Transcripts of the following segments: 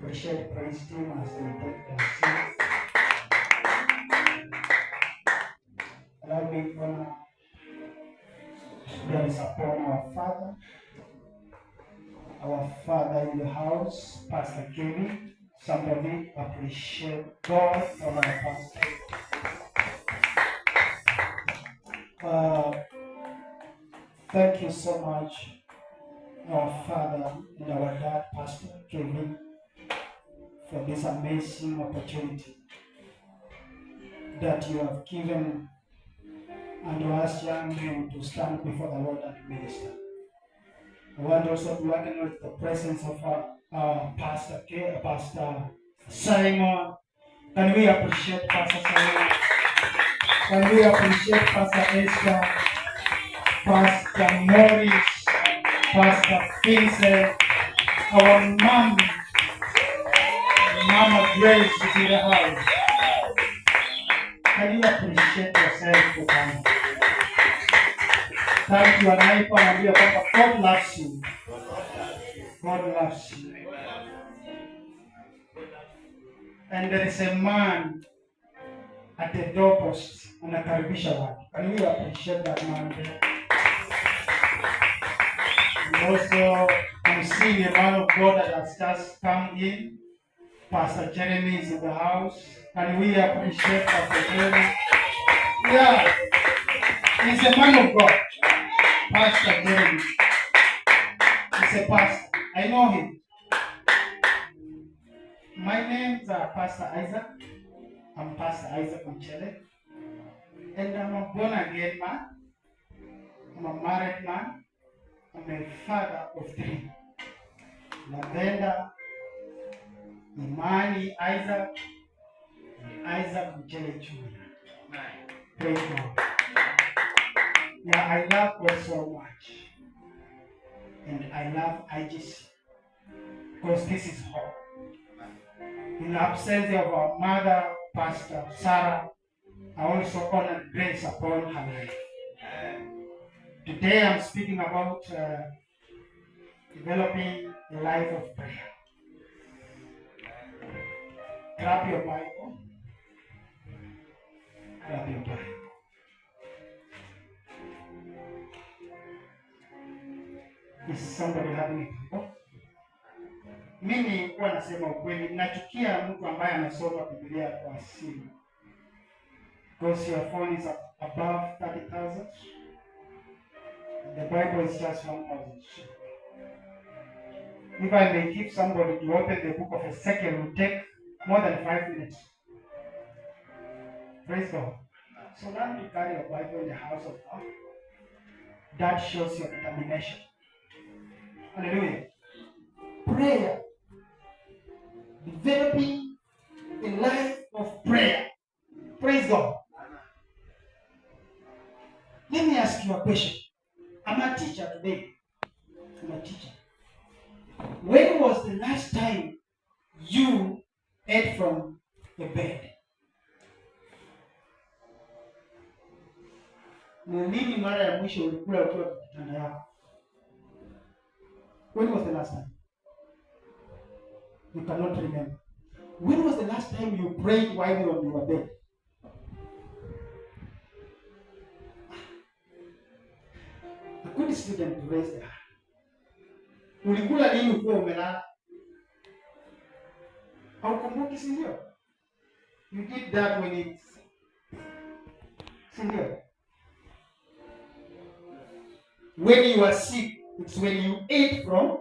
appreciate praise team as they take their seats. Allow me to honor bless upon our father in the house, Pastor Kevin. Somebody appreciate God for our pastor. Thank you so much, our father and our dad, Pastor Kevin, for this amazing opportunity that you have given unto us young men to stand before the Lord and minister. I want also to acknowledge the presence of Pastor Simon. Can we appreciate Pastor Simon? Can we appreciate Pastor Esther, Pastor Morris, Pastor Vincent, our Mama Grace is in the house. Can you appreciate yourself for time? Thank you, Anaipa, and God loves you. God loves you. And there is a man at the doorpost anakaribisha watu. Can we appreciate that man there? And also, I'm seeing a man of God that has just come in. Pastor Jeremy is in the house. Can we appreciate Pastor Jeremy? Yeah, he's a man of God. Pastor Jeremy. He's a pastor. I know him. My name is Pastor Isaac. I'm Pastor Isaac Mchele. And I'm a born again man. I'm a married man. I'm a father of 3. Lavenda, Imani, Isaac, and Isaac Mchele Jr. Praise God. Yeah, I love God so much. And I love IGC. Because this is hope. In the absence of our mother, Pastor Sarah, I also honor grace upon her life. Today I'm speaking about developing a life of prayer. Grab your Bible. Grab your Bible. Is somebody having a Bible? Mimi huwa nasema ukweli, nachukia mtu ambaye anasoma Biblia kwa simu. Because your phone is above 30,000. The Bible is just 1,000. If I may give somebody to open the book of Ezekiel, it will take more than 5 minutes. Praise God. So learn to carry your Bible in the house of God. That shows your determination. Hallelujah. Prayer. Developing a life of prayer. Praise God. Let me ask you a question. I'm a teacher today. I'm a teacher. When was the last time you ate from the bed? Ni lini mara ya mwisho ulikula ukiwa kwa kitanda yako? When was the last time? You cannot remember. When was the last time you prayed while you were on your bed? A good student raise their hand. Ulikula nini ukiwa umelala? Haukumbuki, si ndio? You did that when it's... Si ndio? When you are sick, it's when you ate from.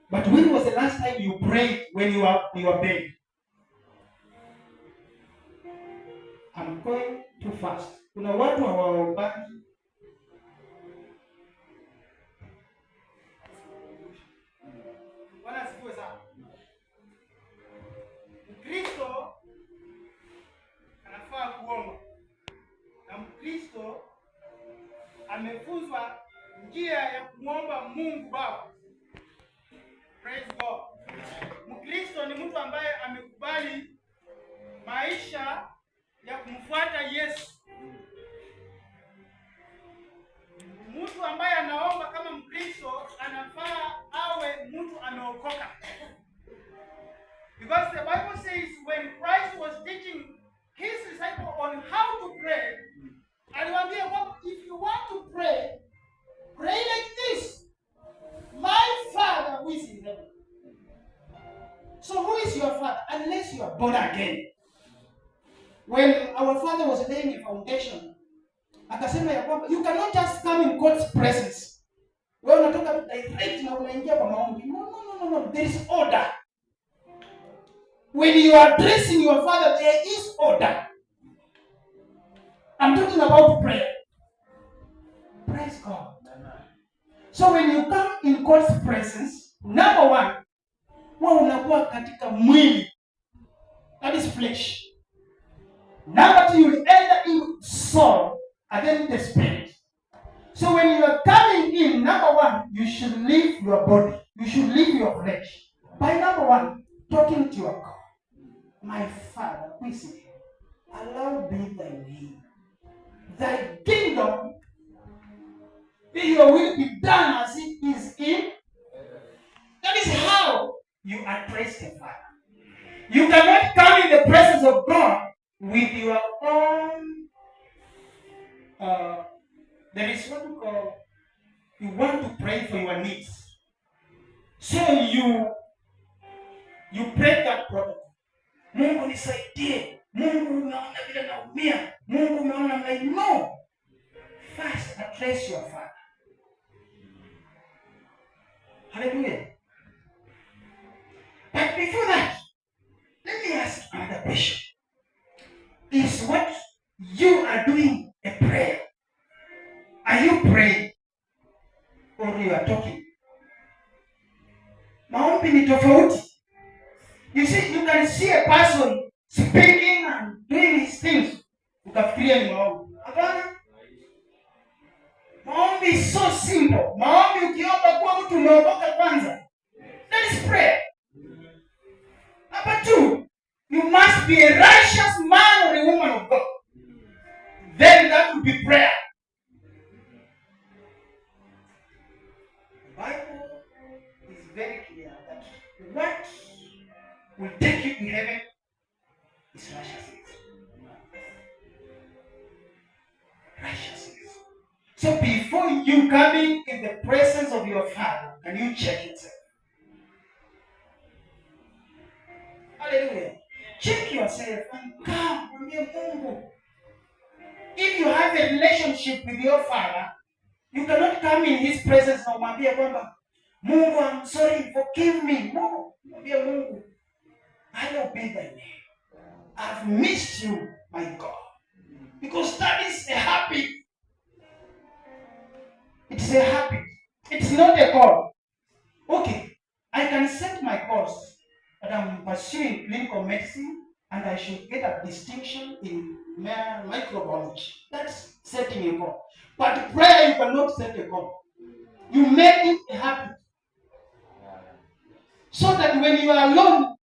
But when was the last time you prayed when you are in your bed? I'm going too fast. Kuna watu hawaombangi. Wala sikiwe sana. Mkristo anafaa kuomba. Na Mkristo amefunzwa njia ya kuomba Mungu Baba. Praise God. Mkristo ni mtu ambaye amekubali maisha ya kumfuata Yesu. Mtu ambaye anaomba kama Mkristo anafaa awe mtu ameokoka. born again. When our father was laying a foundation, akasema ya kwamba you cannot just come in God's presence. Wewe unatoka direct na unaingia kwa maombi. No. There is order. When you are addressing your father, there is order. I'm talking about prayer. Praise God. So when you come in God's presence, number one, wewe unakuwa katika mwili. That is flesh. Number two, you enter in soul and then the spirit. So when you are coming in, number one, you should leave your body. You should leave your flesh. By number one, talking to your God. My Father, please, allow me thy will. Thy kingdom, your will be done as it is in. That is how you address the Father. You cannot come in the presence of God with your own, there is what we call, you want to pray for your needs. So you pray that protocol. Mungu nisaidie. Mungu umeona vile naumia. Mungu umeona namna hii. No. First address your Father. Hallelujah. But before that, let me ask another question. Is what you are doing a prayer? Are you praying? Or you are talking? Maombi ni tofauti. You see, you can see a person speaking and doing his things. Ukafikiria ni maombi. Hapana. Maombi is so simple. Maombi ukiomba kwa mtu umeokoka kwanza. That is prayer. Number two, you must be a righteous man or a woman of God. Then that would be prayer. The Bible is very clear that what will take you to heaven is righteousness. Righteousness. So before you coming in the presence of your Father, can you check yourself? Hallelujah. Check yourself and come from your Mungu. If you have a relationship with your Father, you cannot come in His presence na umwambie kwamba Mungu, I'm sorry, forgive me. No, mwambie Mungu, I obey thy name. I've missed you, my God. Because that is a habit. It's a habit. It's not a call. Okay, I can set my course, but I'm pursuing clinical medicine and I should get a distinction in microbiology. That's setting a goal. But prayer, you cannot set a goal. You make it a habit. So that when you are alone,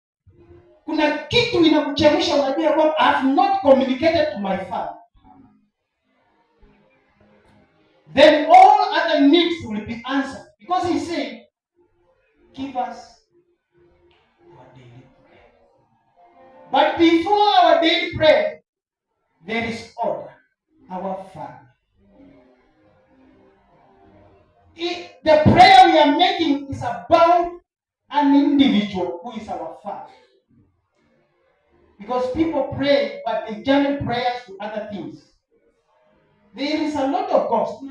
kuna kitu inakuchemsha unajua kwamba I have not communicated to my Father. Then all other needs will be answered. Because He said, give us our daily prayer. But before our daily prayer, there is order. Our Father. The prayer we are making is about an individual who is our Father. Because people pray, but they channel prayers to other things. There is a lot of cost.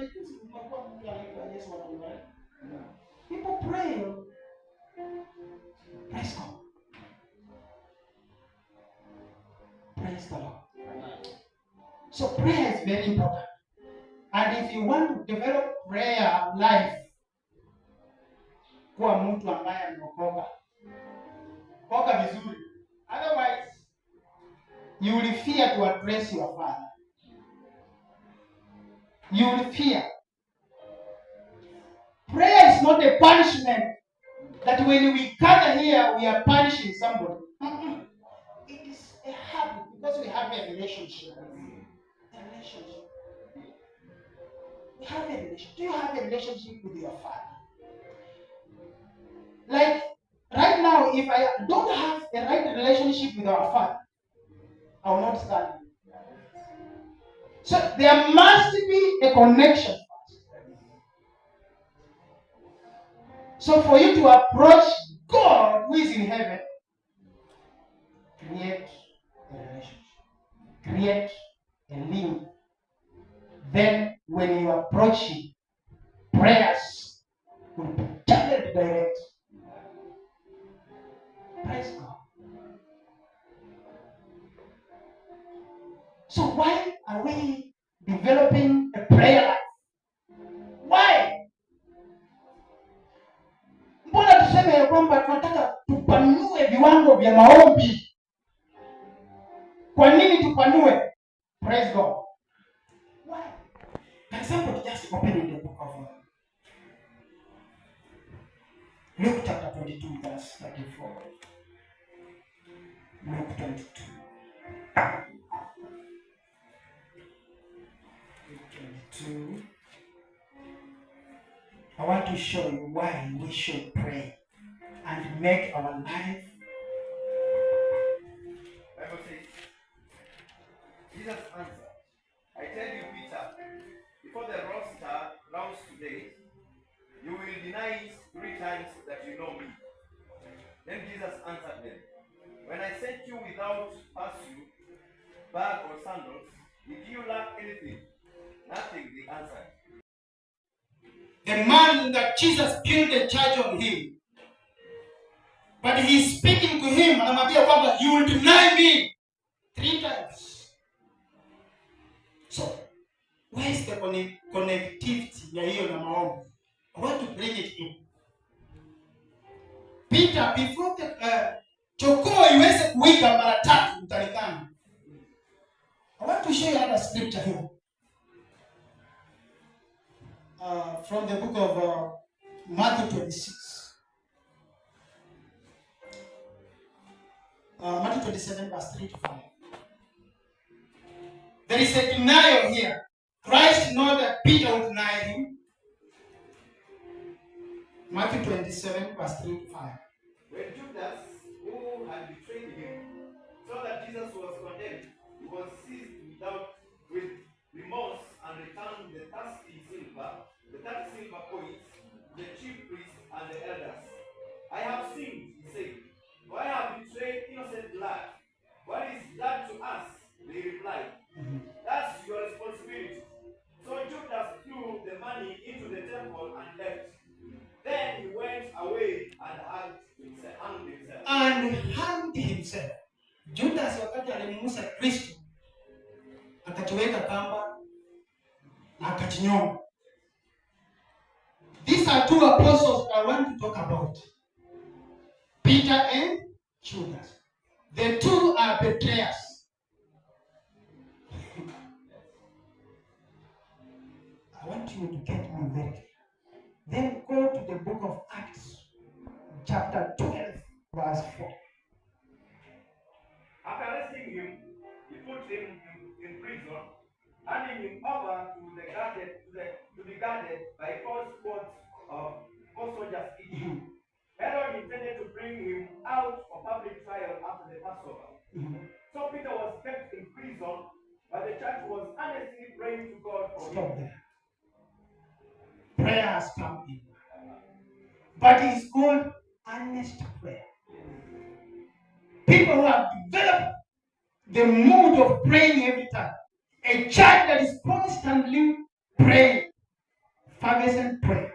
People pray. Praise God. Praise the Lord. So prayer is very important. And if you want to develop prayer life, kuwa mtu ambaye ameokoka. Okoka vizuri. Otherwise, you will fear to address your Father. You will fear. Prayer is not a punishment that when we gather here, we are punishing somebody. It is a habit because we have a relationship. A relationship. We have a relationship. Do you have a relationship with your Father? Like, right now, if I don't have a right relationship with our Father, I will not stand. So there must be a connection first. So for you to approach God who is in heaven, you need create a link. Then when you approach it, prayers will be channeled direct. Praise God. So why are we developing a prayer life? Why? Mbona tuseme ya kwamba tunataka tupanue viwango vya maombi? Kwa nini tupanue? Praise God. Why? For example, just open in the book of Luke chapter 22 verse 34. Luke 22. I want to show you why we should pray and make our life. Bible says, Jesus answered, I tell you, Peter, before the rooster crows today, you will deny it 3 times that you know me. Then Jesus answered them, when I sent you without pursuit, bag or sandals, did you lack anything? Nothing, they answered. The man that Jesus built a church on him, but he's speaking to him, anamwambia kwamba you will deny me 3 times. So, where is the connectivity ya hiyo na maombi? I want to bring it in. Peter, before the chokoo iweze kuwika mara 3 mtalikana. I want to show you another scripture here. From the book of Matthew 26. Matthew 27 verse 3 to 5. There is a denial here. Christ knows that Peter will deny him. Matthew 27 verse 3 to 5. When Judas, who had betrayed him, saw that Jesus was condemned, he was seized with remorse and returned the 30 silver coins, the chief priests and the elders. I have sinned, he said, for I have betrayed innocent blood. What is blood to us? They replied. That's your responsibility. So Judas threw the money into the temple and left. Then he went away and hanged himself. Judas wakati alimuuza Kristo akachiweka kamba na akachinyonga. These are 2 apostles I want to talk about. Peter and Judas. The 2 are betrayers. I want you to get me very clear. Then go to the book of Acts, chapter 12, verse 4. After arresting him, he put him in prison, handing him over to be guarded by false soldiers each. Herod intended to bring him out for public trial after the Passover. So Peter was kept in prison, but the church was earnestly praying to God for him. Stop there. Prayer has come in. But it's called earnest prayer. People who have developed the mood of praying every time. A church that is constantly praying. Fervent prayer.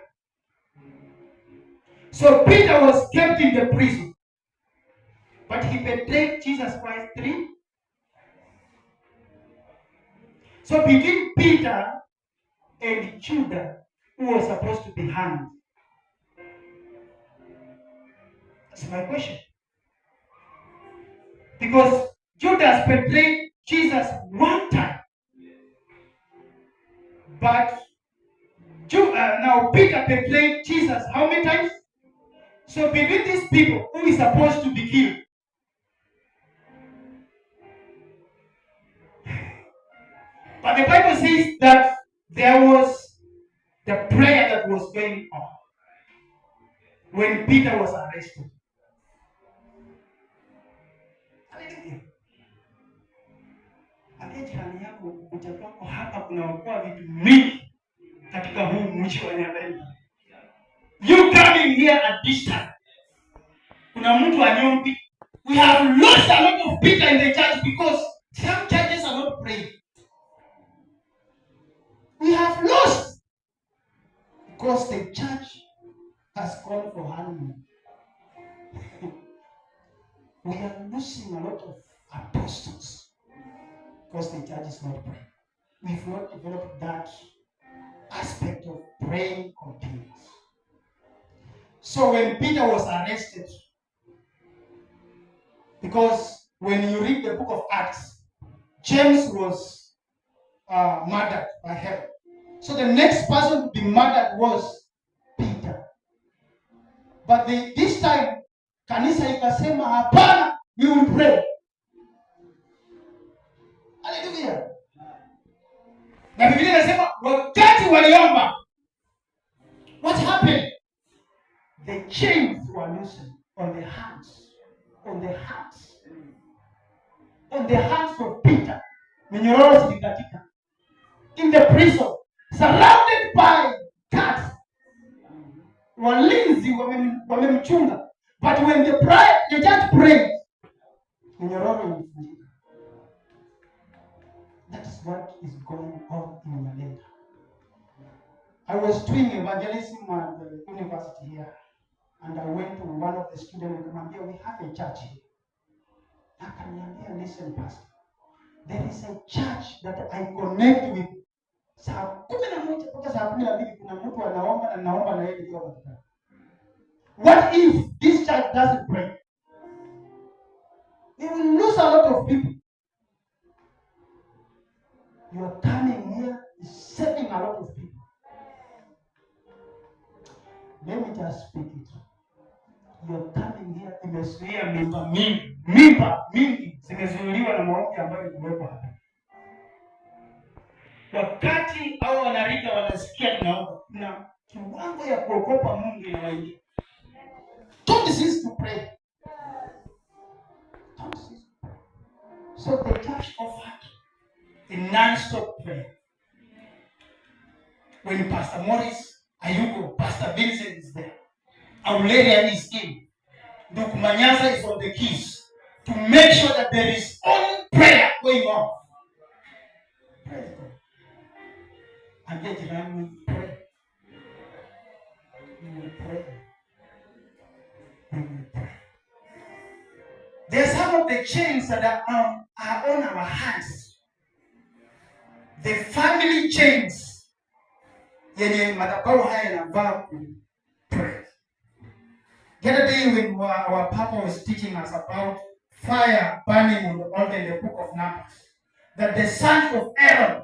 So Peter was kept in the prison. But he betrayed Jesus Christ 3. So between Peter and Judas, who was supposed to be hanged. That's my question. Because Judas betrayed Jesus 1 time. But now Peter betrayed Jesus how many times? So between these people, who is supposed to be killed? But the Bible says that there was the prayer that was going on when Peter was arrested. Hallelujah. Jirani yako kuja kwako hapa kunaokoa vitu mingi katika huu mji wa Nyamira. You coming here at this time. Kuna mtu anyombi. We have lost a lot of Peter in the church because some churches are not not praying. We have lost because the church has gone for honeymoon. We are losing a lot of apostles because the church is not praying. We've not developed that aspect of praying continuous. So when Peter was arrested, because when you read the book of Acts, James was murdered by Herod. So the next person to be murdered was Peter. But this time, kanisa ikasema hapana, we will pray. Hallelujah. Na Biblia inasema wakati waliomba, what happened? The chains were loosened on the hands of Peter. Minyororo zilikatika in the prison, surrounded by guards. Walinzi wamemchunga, but when the judge prayed, minyororo ilivunjika. That is what is going on in Malenda. I was doing evangelism at the university here, and I went to one of the students and said, we have a church here. Listen, Pastor, there is a church that I connect with. What if this church doesn't pray? We will lose a lot of people. Your coming here is saving a lot of people. Let me just speak it. Your coming here imezuia mimba mingi zimezuiliwa na maombi ambayo imewekwa hapa. Wakati au wanarika wanasikia tunaomba, kuna kiwango ya kuogopa Mungu inawaingia. Don't cease to pray. Don't cease to pray. So the church offered a non-stop prayer. When Pastor Morris, Ayuko, Pastor Vincent is there, Aurelia is in, Duke Manyaza is on the keys to make sure that there is only prayer going on. Praise God. And yet when we pray, we will pray. We will pray. There are some of the chains that are on our hands. The family chains. Yenye madhabahu haya yanavaa pray. The other day when our Papa was teaching us about fire burning on the altar in the book of Numbers, that the sons of Aaron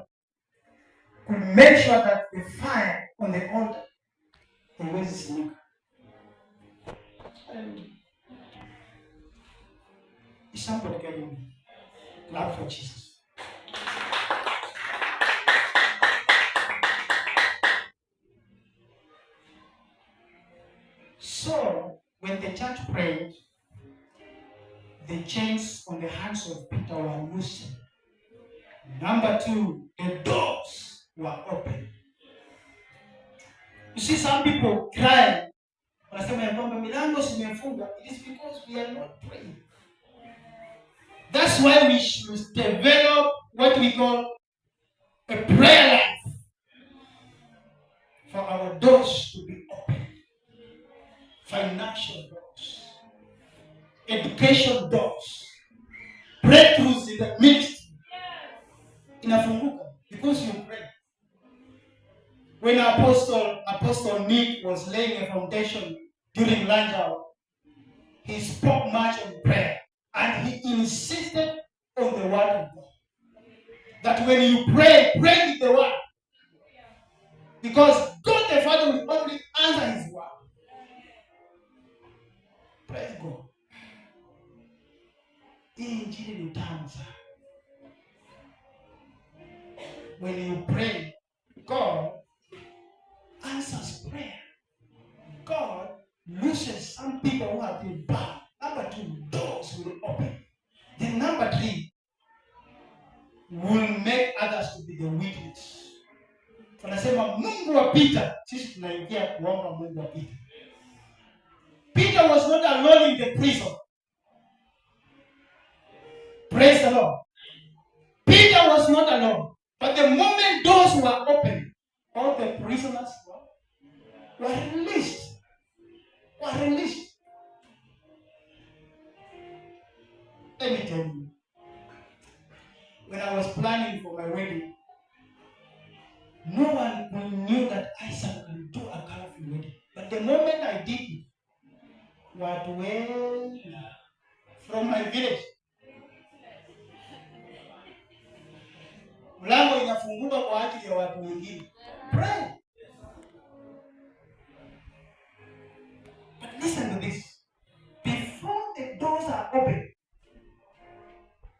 could make sure that the fire on the altar always smoke. Is somebody getting me? Clap for Jesus. So, when the church prayed, the chains on the hands of Peter were loosened. Number 2, the doors were open. You see, some people cry. It is because we are not praying. That's why we should develop what we call a prayer life for our doors to be open. Financial doors, education doors, breakthroughs in the ministry. Inafunguka because you pray. When Apostle Nick was laying a foundation during lunch hour, he spoke much on prayer and he insisted on the word of God. That when you pray, pray with the word. Because God the Father will only answer his word. Praise God. Injili ni tamu sana. When you pray, God answers prayer. God looses some people who have been bound. Number 2, doors will open. Then number 3, will make others to be the witness. Tunasema Mungu wa Peter, sisi tunaingia kuomba Mungu wa Peter. Peter was not alone in the prison. Praise the Lord. Peter was not alone. But the moment doors were opened, all the prisoners were released. Let me tell you, when I was planning for my wedding, no one knew that Isaac could do a colorful wedding. But the moment I did it, what way from my village, mlango inafunguka kwa ajili ya watu wengine. Pray. But listen to this. Before the doors are open,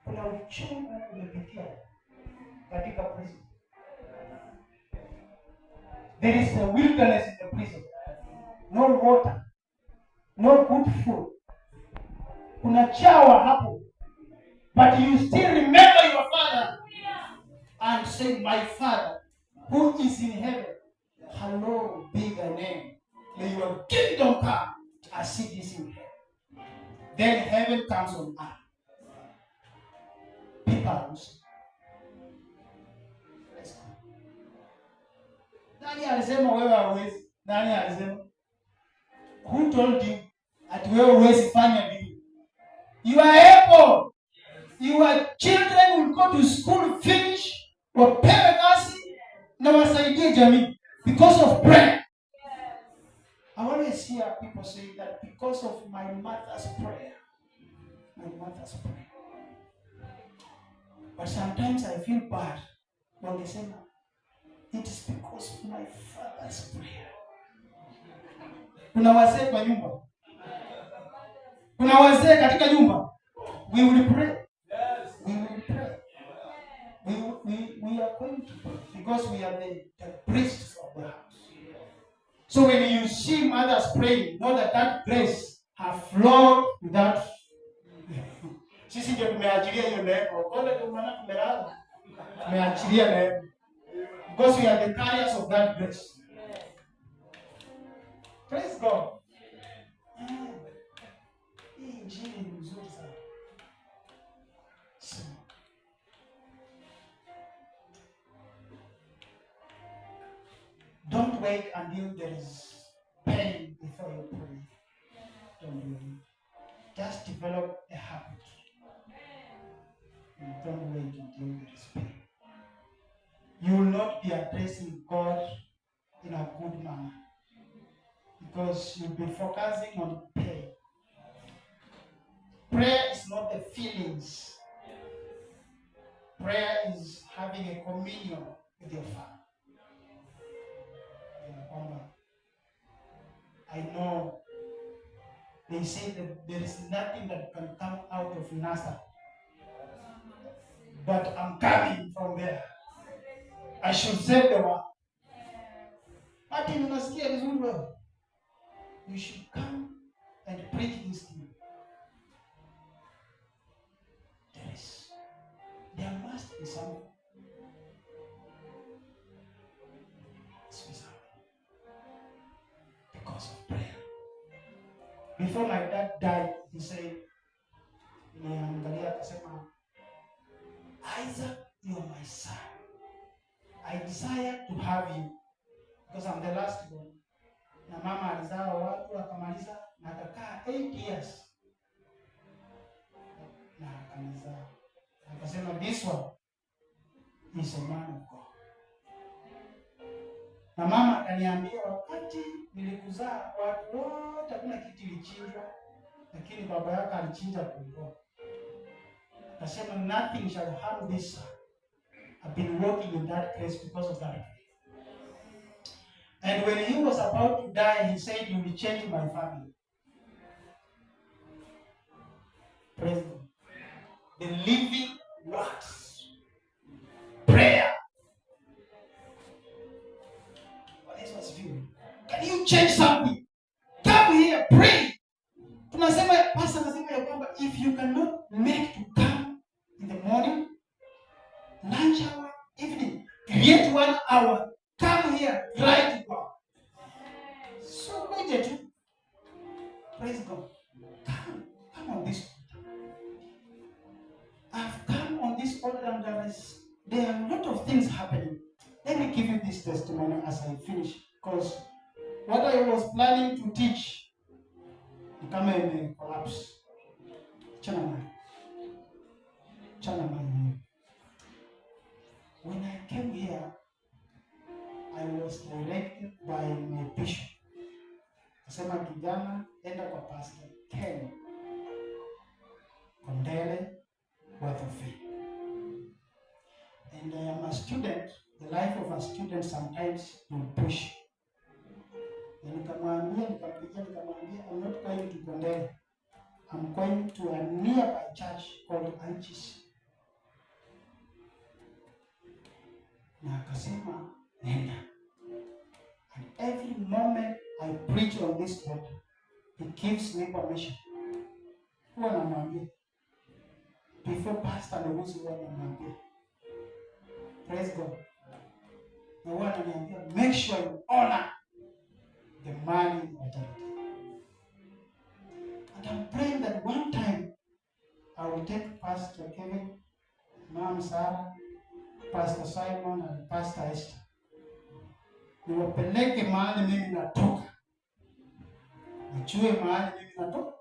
kuna uchungu umepitia katika prison. There is a wilderness in the prison. No water. No good food. Kuna chawa hapo. But you still remember your father. And say, my Father, who is in heaven, hallowed be thy name. May your kingdom come as it is in heaven. Then heaven comes on earth. People. Nani alisema wewe hauwezi? Nani alisema? Who told you that wewe huwezi fanya vitu? You are able. Your children will go to school, finish, wapewe kazi na wasaidie jamii because of prayer. I always hear people say that because of my mother's prayer. But sometimes I feel bad when they say, it is because of my father's prayer. Kuna wazee kwa nyumba. Kuna wazee katika nyumba. We will pray. We will pray. We are going to pray because we are the priests of the house. So when you see mothers praying, know that grace has flowed without. Sisi ndio tumeachilia hiyo neema. Kole tumana tumelala. Tumeachilia neema. Because we are the carriers of that grace. Praise God. Hii injili ni nzuri sana. Don't wait until there is pain before you pray. Don't do it. Just develop a habit. And don't wait until there is pain. You will not be addressing God in a good manner because you'll be focusing on pain. Prayer is not the feelings. Prayer is having a communion with your Father. I know they say that there is nothing that can come out of Nazareth, but I'm coming from there. I should save the world. Martin, unasikia vizuri wewe? You should come and preach this to me. There must be something. Because of prayer. Before my dad died, he said, Isaac, you are my son. I desire to have you because I'm the last born. Na mama alizaa watu akamaliza na akakaa 8 years. Na akamaliza. Akasema this one is a man of God. Na mama akaniambia wakati nilikuzaa watu wote hakuna kitu kilichinjwa, lakini baba yako alichinja kondoo. Akasema nothing shall harm this son. I've been working in that place because of that. And when he was about to die, he said, you will change my family. Praise God. The living works. Prayer. What is what's view? Can you change something? Come here, pray. Tunasema pastor anasema ya kwamba if you cannot make to come in the morning, lunch hour, evening, create 1 hour. Come here, try to go. So budget. Praise God. Come on this altar. I've come on this altar and there is as I finish, because what I was planning to teach ni kama collapse. Chana. When I came here, I was directed by my bishop. Akasema kijana, enda kwa Pastor Ken Kondele Wathofe. And I am a student. The life of a student sometimes will push. Nikamwambia, I'm not going to Kondele. I'm going to a nearby church called Anchis. Na akasema, nenda. And every moment I preach on this word, he gives me permission. Huwa namwambia. Before pastor Lewizi huwa namwambia. Praise God. Na huwa ananiambia, make sure you honor the man in authority. And I'm praying that one time I will take Pastor Kevin, Mom Sarah, Pastor Simon, and Pastor Esther. Niwapeleke mahali mimi natoka. Nijue mahali mimi natoka.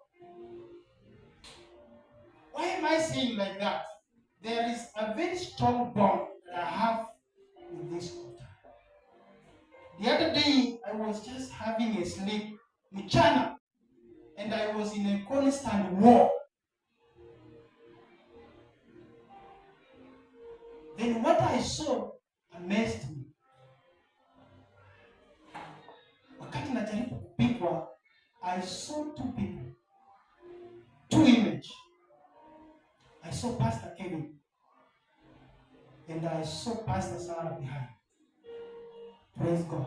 Why am I saying like that? There is a very strong bond that I have with this altar. The other day, I was just having a sleep, mchana, and I was in a constant war. Then what I saw amazed me. Wakati najaribu kupigwa, I saw two people, two images. I saw Pastor Kevin and I saw Pastor Sarah behind. Praise God.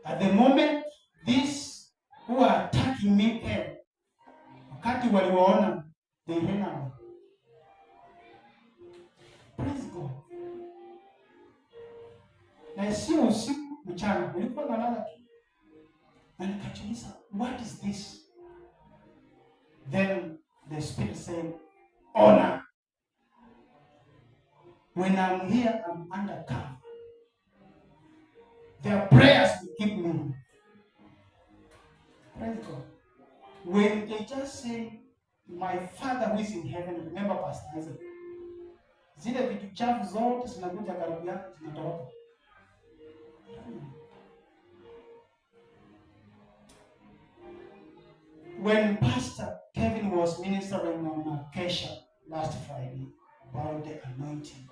At the moment, these who are attacking me came. Wakati waliwaona, they ran away. Praise God. Na sio usiku mchana, nilikuwa nalala tu. Na nikajiuliza, what is this? Then the Spirit said, honor. When I'm here, I'm under cover. Their prayers will keep me. Praise God. When they just say, my Father who is in heaven, remember Pastor Isaac. Zile vitu chafu zote zinakuja karibu yako zinatoroka. When Pastor Kevin was ministering on Acacia last Friday about the anointing,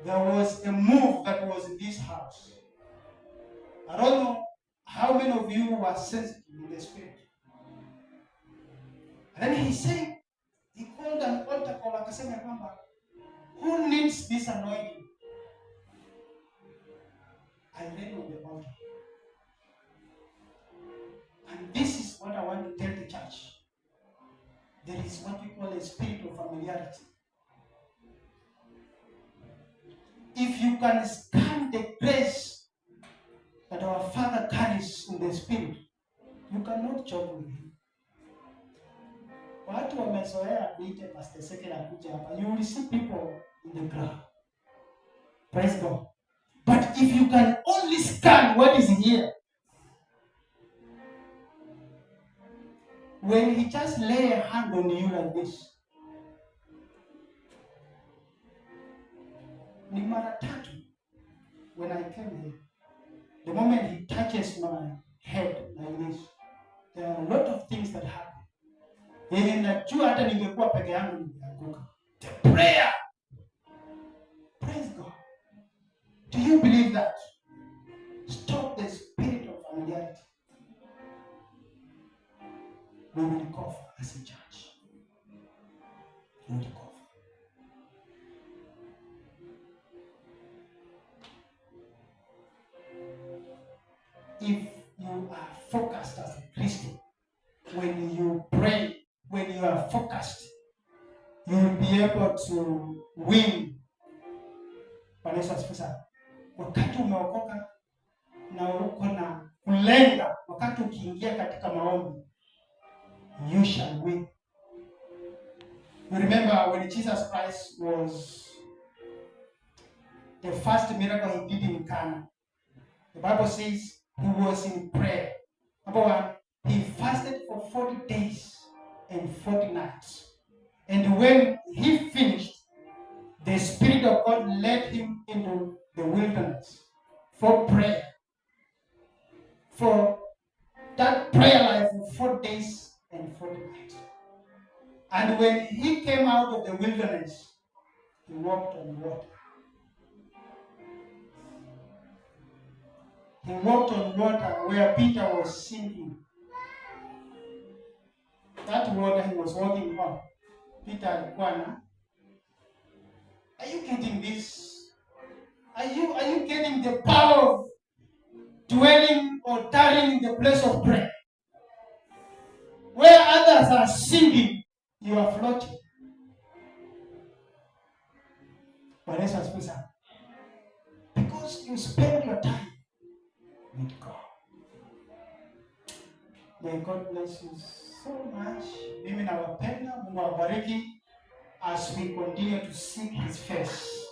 there was a move that was in this house. I don't know how many of you were sensitive in the spirit. And then he said, he called an altar call, akasema kwamba, who needs this anointing? I read on the altar. And this is what I want to tell the church. There is what we call a spirit of familiarity. If you can scan the grace that our Father carries in the spirit, you cannot joke with him. Watu wamezoea kuita Pastor Sekela kuja hapa. You will see people in the crowd. Praise God. But if you can only scan what is here, when he just lay a hand on you like this, ni mara tatu when I came here, the moment he touches my head like this, there are a lot of things that happen. Najua hata ningekuwa peke yangu ningeanguka. The prayer. Praise God. Do you believe that? Stop the spirit of familiarity. We will recover as a church. We will recover. If you are focused as a Christian, when you pray, when you are focused, you will be able to win. Wakati umeokoka na uko na kulenga, wakati ukiingia katika maombi, you shall win. You remember when Jesus Christ was the first miracle he did in Cana. The Bible says he was in prayer. Number one, he fasted for 40 days and 40 nights. And when he finished, the Spirit of God led him into the wilderness for prayer. For that prayer life of 4 days and 40 nights. And when he came out of the wilderness, he walked on water. He walked on water where Peter was sinking. That water he was walking on, Peter alikuwa, are you getting this? Are you getting the power of dwelling or tarrying in the place of prayer? Where others are sinking, you are floating. But let's ask yourself, because you spend your time with God. May God bless you so much. Mimi nawapenda, Mungu awabariki as we continue to seek his face.